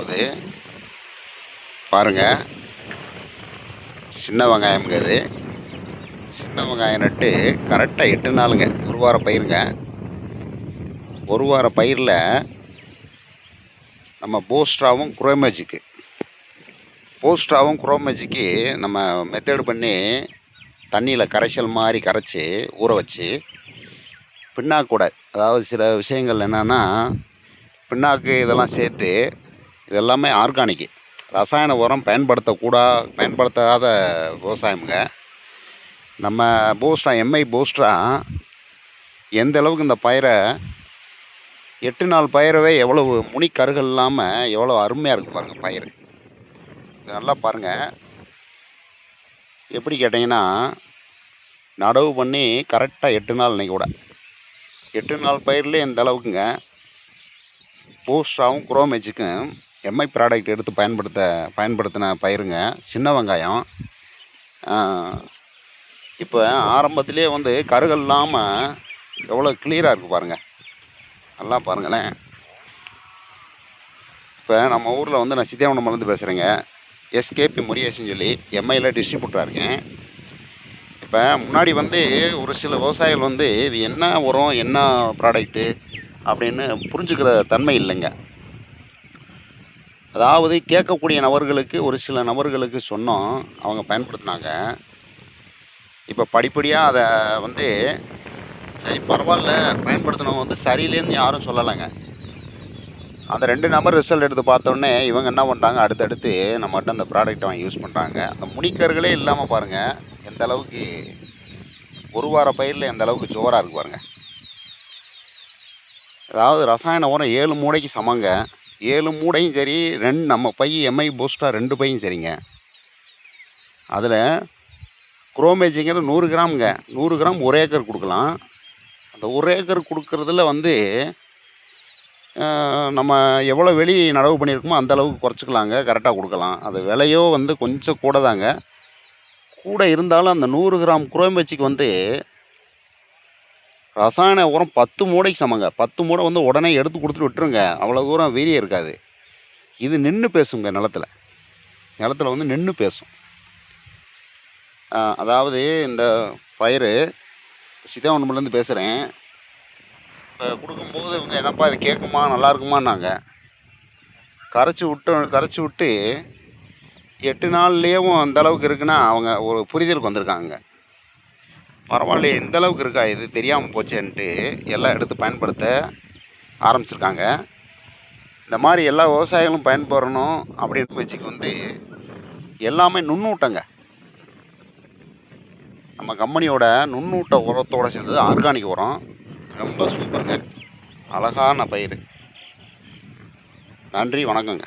அதாவது பாருங்க, சின்ன வெங்காயம்ங்க இது. சின்ன வெங்காயம் நட்டு கரெக்டாக 8 நாளுங்க. ஒரு வார பயிருங்க. ஒரு வார பயிரில் நம்ம போஸ்ட்ராவும் குரோமேஜிக்கு நம்ம மெத்தேடு பண்ணி தண்ணியில் கரைசல் மாதிரி கரைச்சி ஊற வச்சு பிண்ணாக்கூட, அதாவது சில விஷயங்கள் என்னென்னா பிண்ணாக்கு இதெல்லாம் சேர்த்து, இது எல்லாமே ஆர்கானிக்கு, ரசாயன உரம் பயன்படுத்தாத விவசாயமுங்க. நம்ம எம்ஐ பூஸ்டரா எந்த அளவுக்கு இந்த பயிரை 8 நாள் பயிரவே எவ்வளவு கருகள் இல்லாமல் எவ்வளோ அருமையாக இருக்குது பாருங்கள் பயிர். இது நல்லா பாருங்கள். எப்படி கேட்டிங்கன்னா, நடவு பண்ணி கரெக்டாக 8 நாள் இன்னைக்கு கூட 8 நாள் பயிர்லேயே இந்த அளவுக்குங்க. பூஸ்டராவும் குரோமேஜுக்கும் எம்ஐ ப்ராடக்ட் எடுத்து பயன்படுத்தின பயிருங்க. சின்ன வெங்காயம் இப்போ ஆரம்பத்திலே வந்து கருகள் இல்லாமல் எவ்வளோ கிளியராக இருக்குது பாருங்கள். நல்லா பாருங்களேன். இப்போ நம்ம ஊரில் வந்து நான் சித்தியாவனம்லேருந்து பேசுகிறேங்க. எஸ்கேபி முரியேசன் சொல்லி எம்ஐயில் டிஸ்ட்ரிபியூட்டராக இருக்கேன். இப்போ முன்னாடி வந்து ஒரு சில விவசாயிகள் வந்து இது என்ன உரம், என்ன ப்ராடக்ட்டு அப்படின்னு புரிஞ்சுக்கிற தன்மை இல்லைங்க. அதாவது கேட்கக்கூடிய நபர்களுக்கு, ஒரு சில நபர்களுக்கு சொன்னோம், அவங்க பயன்படுத்தினாங்க. இப்போ படிப்படியாக அதை வந்து சரி பரவாயில்ல, பயன்படுத்தினவங்க வந்து சரியில்லைன்னு யாரும் சொல்லலைங்க. அந்த 2 நபர் ரிசல்ட் எடுத்து பார்த்தோன்னே இவங்க என்ன பண்ணுறாங்க, அடுத்தடுத்து நம்மகிட்ட அந்த ப்ராடக்ட்டை வாங்கி யூஸ் பண்ணுறாங்க. அந்த முனிக்கர்களே இல்லாமல் பாருங்கள் எந்த அளவுக்கு ஒரு வார பயிரில் எந்த அளவுக்கு ஜோராக இருக்குது பாருங்கள். அதாவது ரசாயன உரம் 7 மூடைக்கு சமங்க. 7 மூடையும் சரி, நம்ம பை எம்ஐ பூஸ்டா 2 பையும் சரிங்க. அதில் குரோமேஜிங்கிறது 100 கிராமுங்க. 100 கிராம் 1 ஏக்கர் கொடுக்கலாம். அந்த 1 ஏக்கர் கொடுக்குறதுல வந்து நம்ம எவ்வளோ வெளி நடவு பண்ணியிருக்கோமோ அந்த அளவுக்கு குறைச்சிக்கலாங்க, கரெக்டாக கொடுக்கலாம். அது விலையோ வந்து கொஞ்சம் கூட தாங்க. கூட இருந்தாலும் அந்த 100 கிராம் குரோமேஜிக்கு வந்து ரசாயன உரம் 10 மூடைக்கு சமங்க. 10 மூடை வந்து உடனே எடுத்து கொடுத்துட்டு விட்டுருங்க. அவ்வளோ தூரம் வீரியம் இருக்காது. இது நின்று பேசுங்க நிலத்துல வந்து நின்று பேசும். அதாவது இந்த பயிர் சித்தாவனம்லேருந்து பேசுகிறேன். இப்போ கொடுக்கும்போது இவங்க என்னப்பா இது கேட்குமா, நல்லா இருக்குமான்னாங்க. கரைச்சி விட்டு 8 நாள்லேயும் அந்த அளவுக்கு இருக்குன்னா அவங்க ஒரு புரிதலுக்கு வந்திருக்காங்க. பரவாயில்லையே, இந்த அளவுக்கு இருக்கா, இது தெரியாமல் போச்சேன்ட்டு எல்லாம் எடுத்து பயன்படுத்த ஆரம்பிச்சிருக்காங்க. இந்த மாதிரி எல்லா விவசாயிகளும் பயன்பெறணும் அப்படின்னு வச்சுக்கு வந்து எல்லாமே நுண்ணூட்டங்க. நம்ம கம்பெனியோட நுண்ணூட்ட உரத்தோடு சேர்ந்தது ஆர்கானிக் உரம். ரொம்ப சூப்பருங்க, அழகான பயிர். நன்றி, வணக்கங்க.